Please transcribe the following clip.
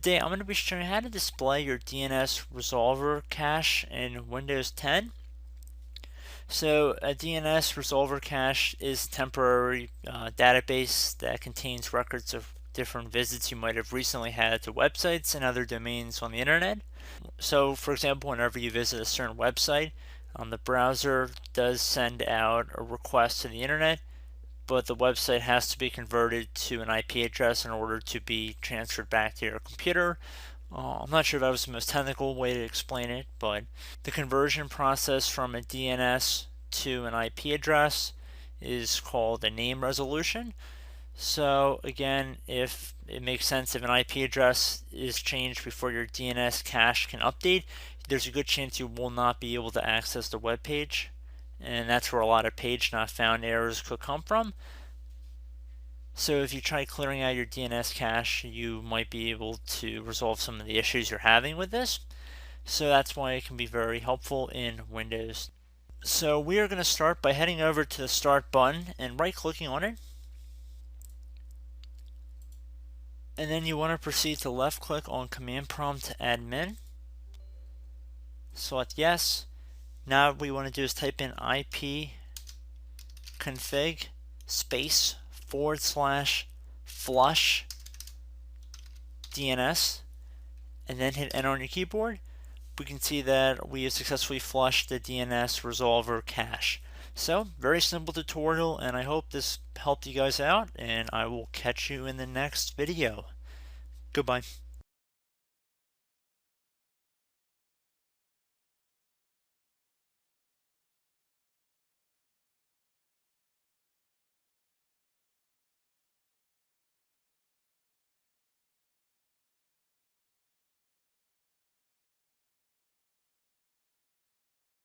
Today I'm going to be showing you how to display your DNS resolver cache in Windows 10. So a DNS resolver cache is a temporary database that contains records of different visits you might have recently had to websites and other domains on the internet. So for example, whenever you visit a certain website, the browser does send out a request to the internet, but the website has to be converted to an IP address in order to be transferred back to your computer. I'm not sure if that was the most technical way to explain it, but the conversion process from a DNS to an IP address is called a name resolution. So again, if it makes sense, if an IP address is changed before your DNS cache can update, there's a good chance you will not be able to access the web page, and that's where a lot of page not found errors could come from. So if you try clearing out your DNS cache, you might be able to resolve some of the issues you're having with this. So that's why it can be very helpful in Windows. So we are going to start by heading over to the Start button and right-clicking on it. And then you want to proceed to left-click on Command Prompt Admin. Select Yes. Now what we want to do is type in IP config space / flush DNS and then hit enter on your keyboard. We can see that we have successfully flushed the DNS resolver cache. So very simple tutorial, and I hope this helped you guys out, and I will catch you in the next video. Goodbye.